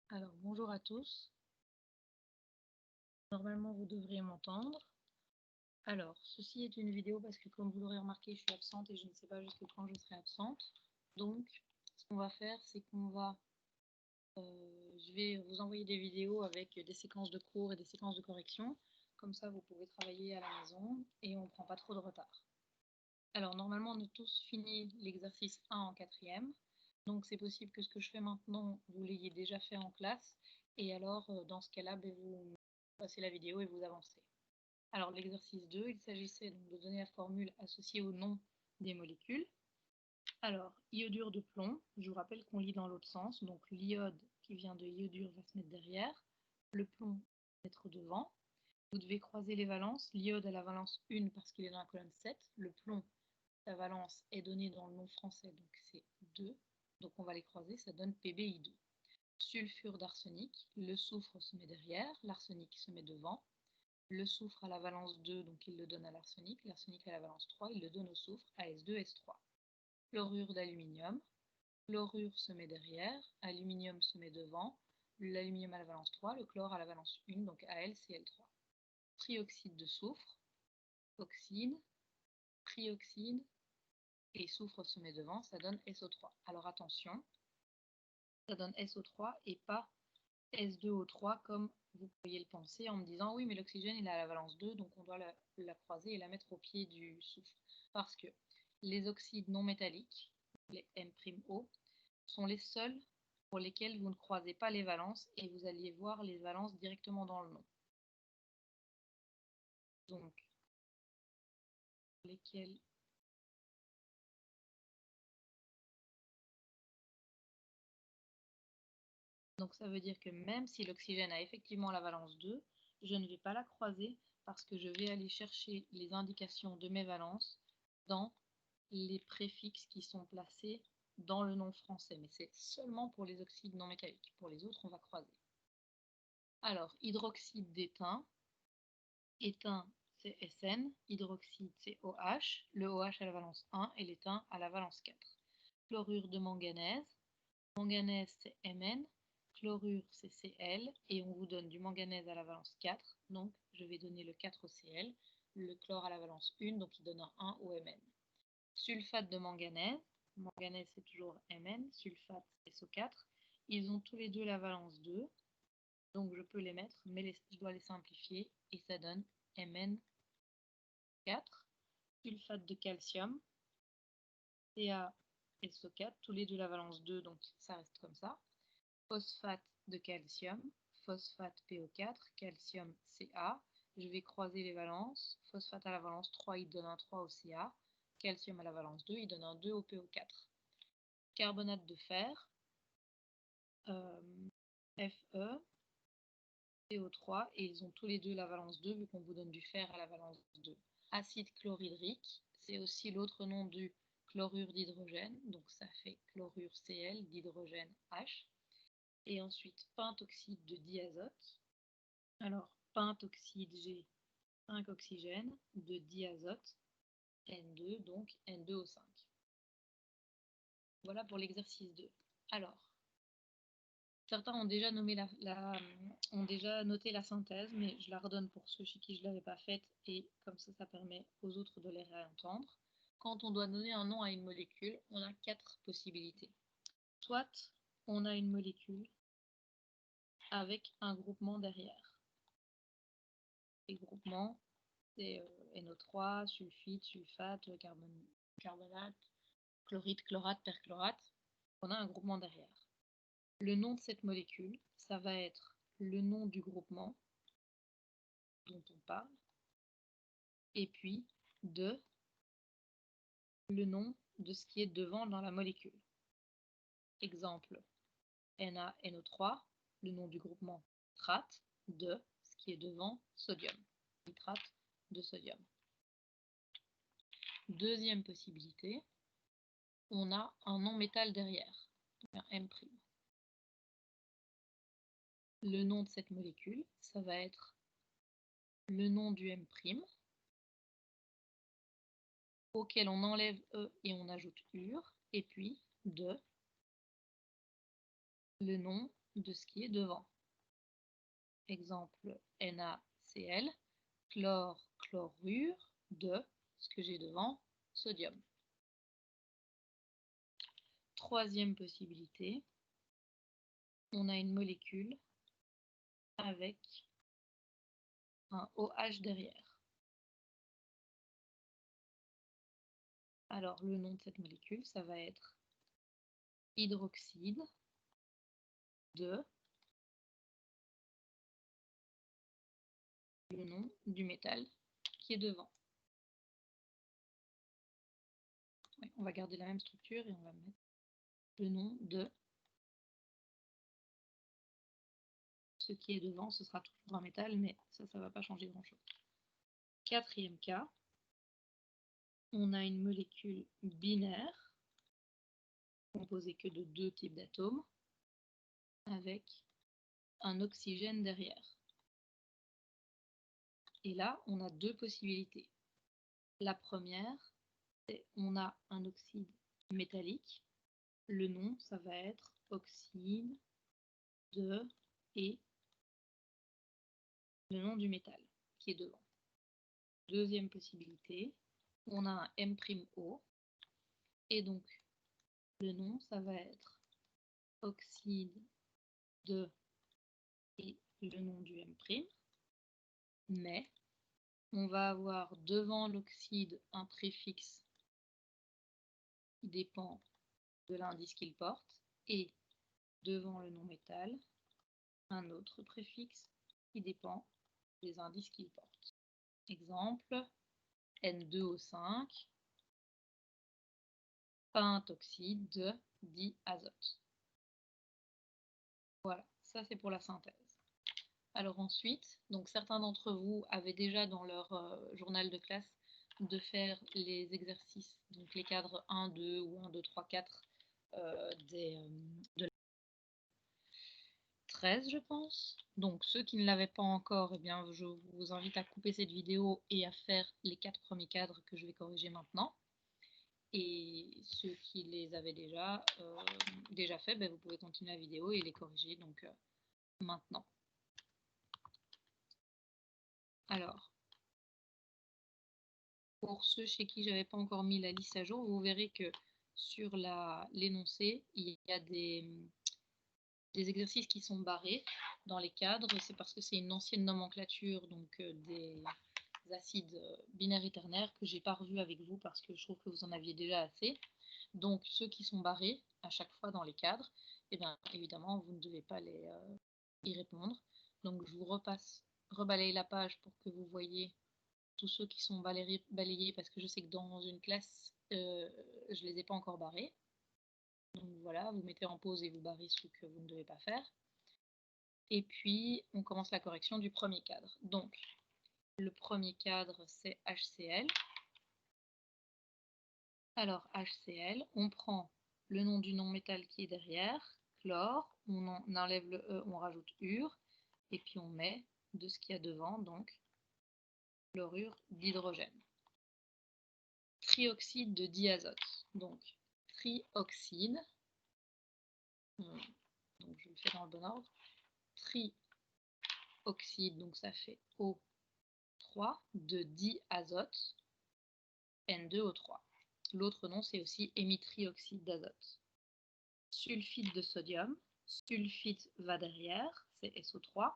Alors, bonjour à tous. Normalement, vous devriez m'entendre. Alors, ceci est une vidéo parce que, comme vous l'aurez remarqué, je suis absente et je ne sais pas jusqu'à quand je serai absente. Donc, ce qu'on va faire, c'est je vais vous envoyer des vidéos avec des séquences de cours et des séquences de correction. Comme ça, vous pouvez travailler à la maison et on ne prend pas trop de retard. Alors, normalement, on a tous fini l'exercice 1 en 4e. Donc, c'est possible que ce que je fais maintenant, vous l'ayez déjà fait en classe. Et alors, dans ce cas-là, vous passez la vidéo et vous avancez. Alors, l'exercice 2, il s'agissait donc de donner la formule associée au nom des molécules. Alors, iodure de plomb, je vous rappelle qu'on lit dans l'autre sens. Donc, l'iode qui vient de iodure va se mettre derrière. Le plomb va se mettre devant. Vous devez croiser les valences. L'iode a la valence 1 parce qu'il est dans la colonne 7. Le plomb, la valence est donnée dans le nom français, donc c'est 2. Donc on va les croiser, ça donne PbI2. Sulfure d'arsenic, le soufre se met derrière, l'arsenic se met devant. Le soufre a la valence 2, donc il le donne à l'arsenic. L'arsenic a la valence 3, il le donne au soufre, AS2S3. Chlorure d'aluminium, chlorure se met derrière, aluminium se met devant. L'aluminium a la valence 3, le chlore a la valence 1, donc AlCl3. Trioxyde de soufre, oxyde, trioxyde, et soufre se met devant, ça donne SO3. Alors attention, ça donne SO3 et pas S2O3 comme vous pourriez le penser en me disant oui mais l'oxygène il a la valence 2 donc on doit la croiser et la mettre au pied du soufre. Parce que les oxydes non métalliques, les M'(O), sont les seuls pour lesquels vous ne croisez pas les valences et vous alliez voir les valences directement dans le nom. Donc, lesquels Donc ça veut dire que même si l'oxygène a effectivement la valence 2, je ne vais pas la croiser parce que je vais aller chercher les indications de mes valences dans les préfixes qui sont placés dans le nom français. Mais c'est seulement pour les oxydes non métalliques. Pour les autres, on va croiser. Alors, hydroxyde d'étain. Étain, c'est SN. Hydroxyde, c'est OH. Le OH a la valence 1 et l'étain a la valence 4. Chlorure de manganèse. Manganèse, c'est Mn. Chlorure, c'est Cl. Et on vous donne du manganèse à la valence 4. Donc, je vais donner le 4 au Cl. Le chlore à la valence 1, donc il donne un 1 au Mn. Sulfate de manganèse. Manganèse, c'est toujours Mn. Sulfate, c'est SO4. Ils ont tous les deux la valence 2. Donc, je peux les mettre, mais je dois les simplifier. Et ça donne Mn4. Sulfate de calcium. CaSO4. Tous les deux la valence 2, donc ça reste comme ça. Phosphate de calcium, phosphate PO4, calcium Ca. Je vais croiser les valences. Phosphate à la valence 3, il donne un 3 au Ca. Calcium à la valence 2, il donne un 2 au PO4. Carbonate de fer, Fe, CO3, et ils ont tous les deux la valence 2, vu qu'on vous donne du fer à la valence 2. Acide chlorhydrique, c'est aussi l'autre nom du chlorure d'hydrogène, donc ça fait chlorure Cl d'hydrogène H. Et ensuite pentoxyde de diazote. Alors pentoxyde G, 5 oxygènes, de diazote, N2, donc N2O5. Voilà pour l'exercice 2. Alors, certains ont déjà, ont déjà noté la synthèse, mais je la redonne pour ceux chez qui je ne l'avais pas faite, et comme ça permet aux autres de les réentendre. Quand on doit donner un nom à une molécule, on a 4 possibilités. Soit on a une molécule avec un groupement derrière. Les groupements, c'est NO3, sulfite, sulfate, carbonate, chlorite, chlorate, perchlorate. On a un groupement derrière. Le nom de cette molécule, ça va être le nom du groupement dont on parle, et puis le nom de ce qui est devant dans la molécule. Exemple, NaNO3, le nom du groupement nitrate, de ce qui est devant sodium, nitrate de sodium. Deuxième possibilité, on a un non-métal derrière, un M'. Le nom de cette molécule, ça va être le nom du M', auquel on enlève E et on ajoute UR, et puis le nom de ce qui est devant. Exemple NaCl, chlore, chlorure de ce que j'ai devant, sodium. Troisième possibilité, on a une molécule avec un OH derrière. Alors le nom de cette molécule, ça va être hydroxyde de le nom du métal qui est devant. Ouais, on va garder la même structure et on va mettre le nom de ce qui est devant. Ce sera toujours un métal, mais ça ne va pas changer grand-chose. Quatrième cas, on a une molécule binaire composée que de 2 types d'atomes avec un oxygène derrière. Et là, on a 2 possibilités. La première, c'est on a un oxyde métallique. Le nom, ça va être oxyde de et le nom du métal qui est devant. Deuxième possibilité, on a un M'(O) et donc le nom, ça va être oxyde de et le nom du M', mais on va avoir devant l'oxyde un préfixe qui dépend de l'indice qu'il porte et devant le nom métal un autre préfixe qui dépend des indices qu'il porte. Exemple, N2O5, pentoxyde de diazote. Voilà, ça c'est pour la synthèse. Alors ensuite, donc certains d'entre vous avaient déjà dans leur journal de classe de faire les exercices, donc les cadres 1, 2 ou 1, 2, 3, 4 de la 13, je pense. Donc ceux qui ne l'avaient pas encore, eh bien, je vous invite à couper cette vidéo et à faire les 4 premiers cadres que je vais corriger maintenant. Et ceux qui les avaient déjà fait, ben, vous pouvez continuer la vidéo et les corriger donc maintenant. Alors, pour ceux chez qui j'avais pas encore mis la liste à jour, vous verrez que sur l'énoncé, il y a des exercices qui sont barrés dans les cadres. C'est parce que c'est une ancienne nomenclature donc des acides binaires ternaires que j'ai pas revu avec vous parce que je trouve que vous en aviez déjà assez. Donc ceux qui sont barrés à chaque fois dans les cadres, eh bien évidemment vous ne devez pas y répondre. Donc je vous rebalaye la page pour que vous voyez tous ceux qui sont balayés parce que je sais que dans une classe je les ai pas encore barrés. Donc voilà, vous mettez en pause et vous barrez ceux que vous ne devez pas faire. Et puis on commence la correction du premier cadre. Donc le premier cadre c'est HCl. Alors HCl, on prend le nom du non-métal qui est derrière, chlore, on enlève le E, on rajoute ure, et puis on met de ce qu'il y a devant, donc chlorure d'hydrogène. Trioxyde de diazote, donc trioxyde, donc je le fais dans le bon ordre, trioxyde, donc ça fait O3, de diazote, N2O3. L'autre nom c'est aussi hémitrioxyde d'azote. Sulfite de sodium, sulfite va derrière, c'est SO3,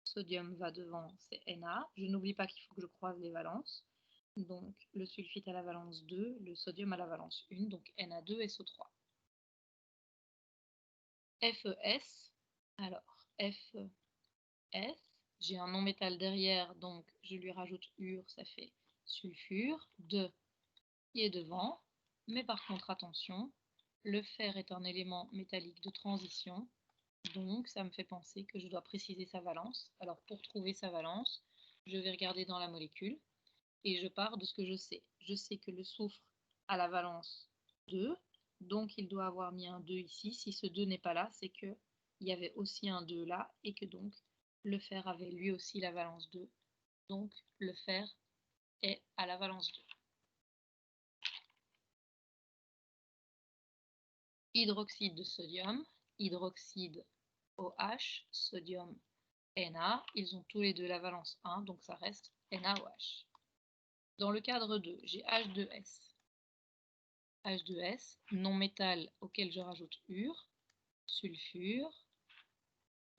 sodium va devant, c'est Na. Je n'oublie pas qu'il faut que je croise les valences. Donc le sulfite a la valence 2, le sodium a la valence 1, donc Na2SO3. FeS, alors FeS, j'ai un non-métal derrière, donc je lui rajoute ure, ça fait sulfure, 2 qui est devant, mais par contre attention, le fer est un élément métallique de transition, donc ça me fait penser que je dois préciser sa valence. Alors pour trouver sa valence, je vais regarder dans la molécule et je pars de ce que je sais. Je sais que le soufre a la valence 2, donc il doit avoir mis un 2 ici. Si ce 2 n'est pas là, c'est qu'il y avait aussi un 2 là et que donc le fer avait lui aussi la valence 2. Donc le fer est à la valence 2. Hydroxyde de sodium, hydroxyde OH, sodium Na, ils ont tous les deux la valence 1, donc ça reste NaOH. Dans le cadre 2, j'ai H2S. H2S, non-métal auquel je rajoute ure, sulfure,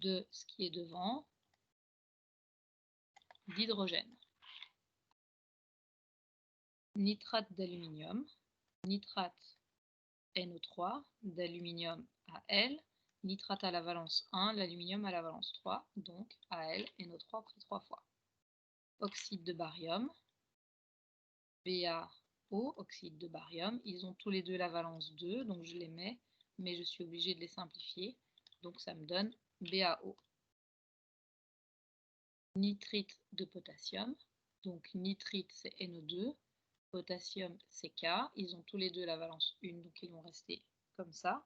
de ce qui est devant, d'hydrogène. Nitrate d'aluminium, nitrate NO3, d'aluminium Al, nitrate à la valence 1, l'aluminium à la valence 3, donc Al, NO3 pris 3 fois. Oxyde de barium, BaO, oxyde de barium, ils ont tous les deux la valence 2, donc je les mets, mais je suis obligée de les simplifier, donc ça me donne BaO. Nitrite de potassium, donc nitrite c'est NO2, potassium c'est K, ils ont tous les deux la valence 1, donc ils vont rester comme ça.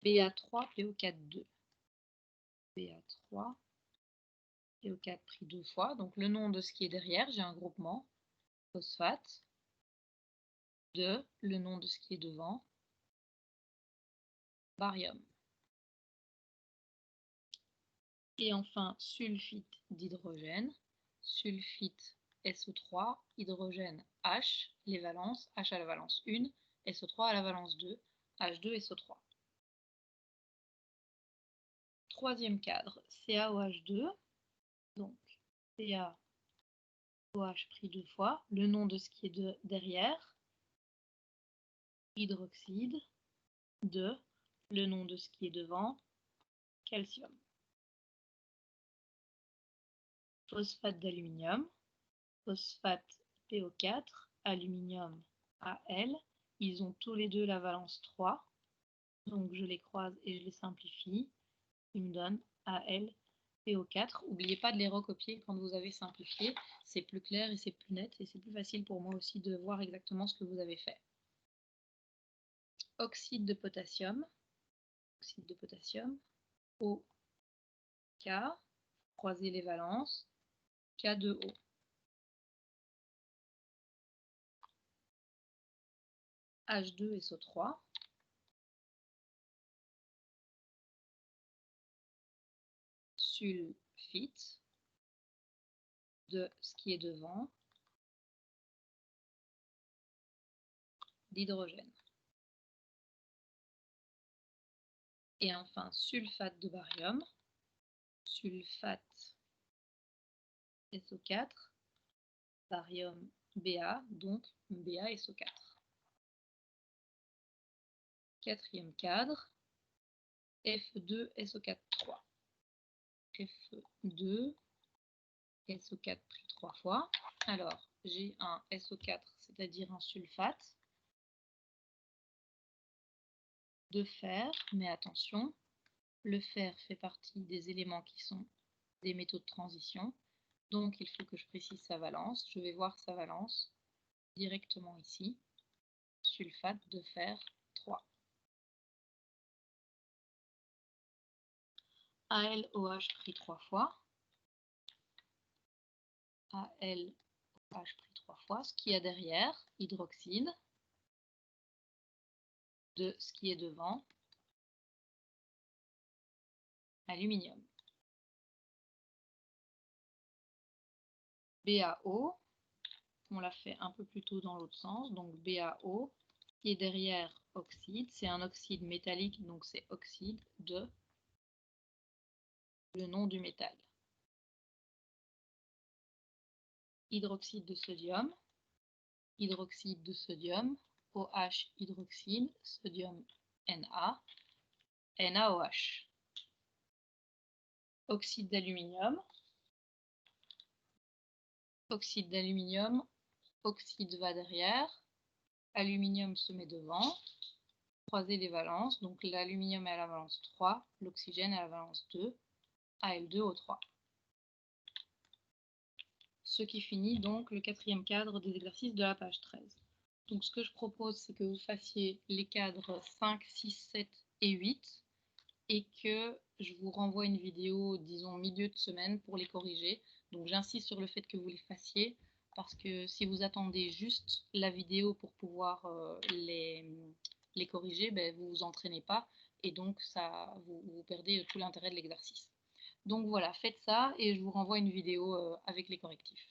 Ba3, PO4, 2. Ba3, PO4 pris 2 fois, donc le nom de ce qui est derrière, j'ai un groupement, phosphate, de le nom de ce qui est devant, barium. Et enfin, sulfite d'hydrogène, sulfite SO3, hydrogène H, les valences, H à la valence 1, SO3 à la valence 2, H2, SO3. Troisième cadre, CaOH2, donc CaOH pris 2 fois, le nom de ce qui est derrière, hydroxyde, de le nom de ce qui est devant, calcium. Phosphate d'aluminium, phosphate PO4, aluminium Al, ils ont tous les deux la valence 3, donc je les croise et je les simplifie, ils me donnent Al, PO4. N'oubliez pas de les recopier quand vous avez simplifié, c'est plus clair et c'est plus net et c'est plus facile pour moi aussi de voir exactement ce que vous avez fait. Oxyde de potassium, OK, croiser les valences, K2O. H2SO3, sulfite, de ce qui est devant, d'hydrogène. Et enfin, sulfate de barium, sulfate SO4, barium Ba, donc BaSO4. Quatrième cadre, F2SO4, 3. F2, SO4 pris 3 fois. Alors, j'ai un SO4, c'est-à-dire un sulfate de fer, mais attention, le fer fait partie des éléments qui sont des métaux de transition, donc il faut que je précise sa valence. Je vais voir sa valence directement ici, sulfate de fer 3. AlOH pris 3 fois, AlOH pris 3 fois, ce qu'il y a derrière, hydroxyde, de ce qui est devant, aluminium. BaO, on l'a fait un peu plus tôt dans l'autre sens, donc BaO, qui est derrière oxyde, c'est un oxyde métallique, donc c'est oxyde de le nom du métal. Hydroxyde de sodium, OH hydroxyde, sodium Na, NaOH. Oxyde d'aluminium, oxyde va derrière, aluminium se met devant, croiser les valences, donc l'aluminium est à la valence 3, l'oxygène est à la valence 2, Al2O3. Ce qui finit donc le quatrième cadre des exercices de la page 13. Donc ce que je propose, c'est que vous fassiez les cadres 5, 6, 7 et 8 et que je vous renvoie une vidéo, disons milieu de semaine, pour les corriger. Donc j'insiste sur le fait que vous les fassiez, parce que si vous attendez juste la vidéo pour pouvoir les corriger, ben, vous vous entraînez pas et donc vous perdez tout l'intérêt de l'exercice. Donc voilà, faites ça et je vous renvoie une vidéo avec les correctifs.